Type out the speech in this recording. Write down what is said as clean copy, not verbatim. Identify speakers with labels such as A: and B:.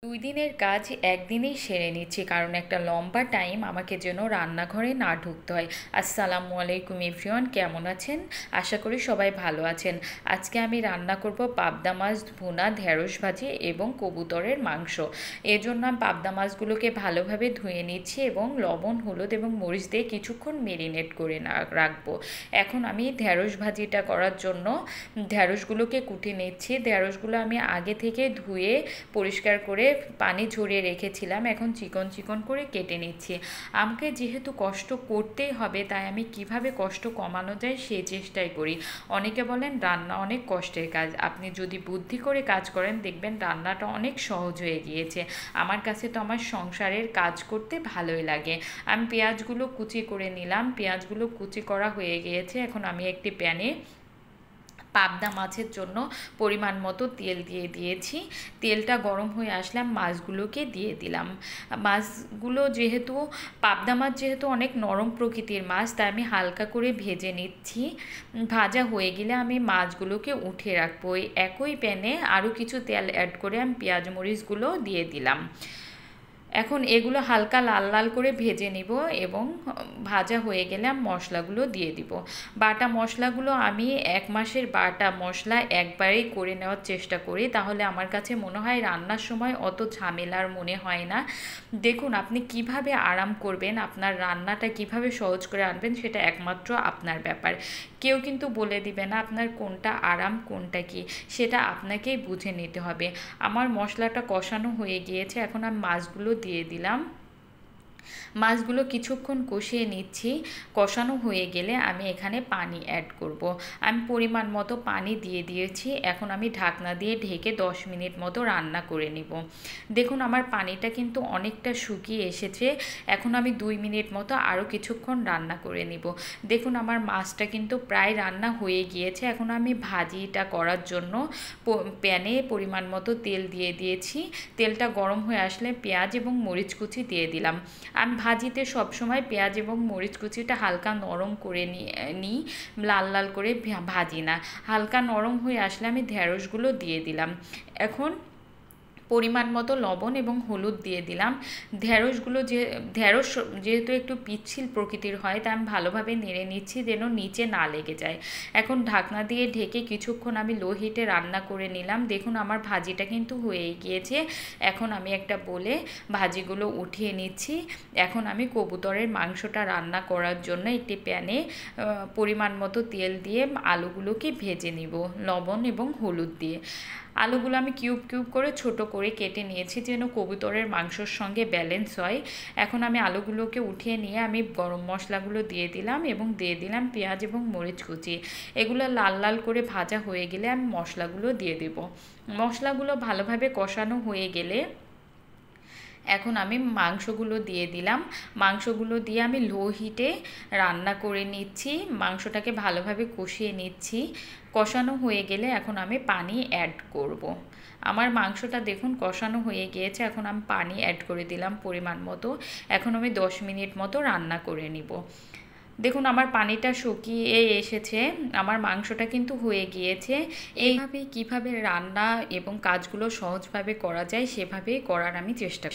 A: 2 দিনের কাজ একদিনেই সেরে নিচ্ছি, কারণ একটা লম্বা টাইম আমাকে যেন রান্নাঘরে না ঢুকতে হয়। আসসালামু আলাইকুম এভরিওয়ান, কেমন আছেন? আশা করি সবাই ভালো আছেন। আজকে আমি রান্না করব পাবদা মাছ ভুনা, ঢেঁড়স ভাজি এবং কবুতরের মাংস। এর জন্য আমি পাবদা মাছগুলোকে ভালোভাবে ধুয়ে নিচ্ছি এবং লবণ, হলুদ এবং মরিচ দিয়ে কিছুক্ষণ মেরিনেট করে রাখবো। এখন আমি ঢেঁড়স ভাজিটা করার জন্য ঢেঁড়সগুলোকে কুটে নিচ্ছি। ঢেঁড়সগুলো আমি আগে থেকে ধুয়ে পরিষ্কার করে পানি ঝরিয়ে রেখেছিলাম, এখন চিকন চিকন করে কেটে নিচ্ছি। আমাকে যেহেতু কষ্ট করতেই হবে, তাই আমি কিভাবে কষ্ট কমানো যায় সেই চেষ্টাই করি। অনেকে বলেন রান্না অনেক কষ্টের কাজ, আপনি যদি বুদ্ধি করে কাজ করেন দেখবেন রান্নাটা অনেক সহজ হয়ে গিয়েছে। আমার কাছে তো আমার সংসারের কাজ করতে ভালোই লাগে। আমি পেঁয়াজগুলো কুচি করে নিলাম, পেঁয়াজগুলো কুচি করা হয়ে গিয়েছে। এখন আমি একটি প্যানে পাবদা মাছের জন্য পরিমাণ মতো তেল দিয়ে দিয়েছি। তেলটা গরম হয়ে আসলে মাছগুলোকে দিয়ে দিলাম। মাছগুলো যেহেতু পাবদা মাছ যেহেতু অনেক নরম প্রকৃতির মাছ, তাই আমি হালকা করে ভেজে নিচ্ছি। ভাজা হয়ে গেলে আমি মাছগুলোকে উঠিয়ে রাখবো। একই প্যানে আরও কিছু তেল অ্যাড করে আমি পেঁয়াজ মরিচগুলো দিয়ে দিলাম। এখন এগুলো হালকা লাল লাল করে ভেজে নিব এবং ভাজা হয়ে গেলে আমি মশলাগুলো দিয়ে দিব। বাটা মশলাগুলো আমি 1 মাসের বাটা মশলা একবারেই করে নেওয়ার চেষ্টা করি, তাহলে আমার কাছে মনে হয় রান্নার সময় অত ঝামেলার মনে হয় না। দেখুন, আপনি কিভাবে আরাম করবেন, আপনার রান্নাটা কিভাবে সহজ করে আনবেন সেটা একমাত্র আপনার ব্যাপার। কেউ কিন্তু বলে দিবে না আপনার কোনটা আরাম কোনটা কি, সেটা আপনাকেই বুঝে নিতে হবে। আমার মশলাটা কষানো হয়ে গিয়েছে, এখন আমি মাছগুলো দিয়ে দিলাম। মাছগুলো কিছুক্ষণ কষিয়ে নিচ্ছি। কষানো হয়ে গেলে আমি এখানে পানি অ্যাড করব। আমি পরিমাণ মতো পানি দিয়ে দিয়েছি। এখন আমি ঢাকনা দিয়ে ঢেকে 10 মিনিট মতো রান্না করে নিব। দেখুন, আমার পানিটা কিন্তু অনেকটা শুকিয়ে এসেছে। এখন আমি 2 মিনিট মতো আরও কিছুক্ষণ রান্না করে নিব। দেখুন, আমার মাছটা কিন্তু প্রায় রান্না হয়ে গিয়েছে। এখন আমি ভাজিটা করার জন্য প্যানে পরিমাণ মতো তেল দিয়ে দিয়েছি। তেলটা গরম হয়ে আসলে পেঁয়াজ এবং মরিচ কুচি দিয়ে দিলাম। আমি ভাজিতে সবসময় পেঁয়াজ এবং মরিচ কুচিটা হালকা নরম করে নিই, লাল লাল করে ভাজি না। হালকা নরম হয়ে আসলে আমি ঢেঁড়সগুলো দিয়ে দিলাম। এখন পরিমাণ মতো লবণ এবং হলুদ দিয়ে দিলাম। ঢেঁড়স যেহেতু একটু পিচ্ছিল প্রকৃতির হয়, তাই আমি ভালোভাবে নেড়ে নিচ্ছি যেন নিচে না লেগে যায়। এখন ঢাকনা দিয়ে ঢেকে কিছুক্ষণ আমি লো হিটে রান্না করে নিলাম। দেখুন, আমার ভাজিটা কিন্তু হয়েই গিয়েছে। এখন আমি একটা বলে ভাজিগুলো উঠিয়ে নিচ্ছি। এখন আমি কবুতরের মাংসটা রান্না করার জন্য একটি প্যানে পরিমাণ মতো তেল দিয়ে আলুগুলোকে ভেজে নিব লবণ এবং হলুদ দিয়ে। আলুগুলো আমি কিউব কিউব করে ছোট করে কেটে নিয়েছি যেন কবুতরের মাংসর সঙ্গে ব্যালেন্স হয়। এখন আমি আলুগুলোকে উঠিয়ে নিয়ে আমি গরম মশলাগুলো দিয়ে দিলাম এবং দিয়ে দিলাম পেঁয়াজ এবং মরিচ কুচি। এগুলো লাল লাল করে ভাজা হয়ে গেলে আমি মশলাগুলো দিয়ে দেব। মশলাগুলো ভালোভাবে কষানো হয়ে গেলে এখন আমি মাংসগুলো দিয়ে দিলাম। মাংসগুলো দিয়ে আমি লো হিটে রান্না করে নিচ্ছি। মাংসটাকে ভালোভাবে কষিয়ে নিচ্ছি। কষানো হয়ে গেলে এখন আমি পানি অ্যাড করব। আমার মাংসটা দেখুন কষানো হয়ে গিয়েছে, এখন আমি পানি অ্যাড করে দিলাম পরিমাণ মতো। এখন আমি 10 মিনিট মতো রান্না করে নিব। দেখুন, আমার পানিটা শুকিয়ে এসেছে, আমার মাংসটা কিন্তু হয়ে গিয়েছে। এইভাবে কিভাবে রান্না এবং কাজগুলো সহজভাবে করা যায় সেভাবেই করার আমি চেষ্টা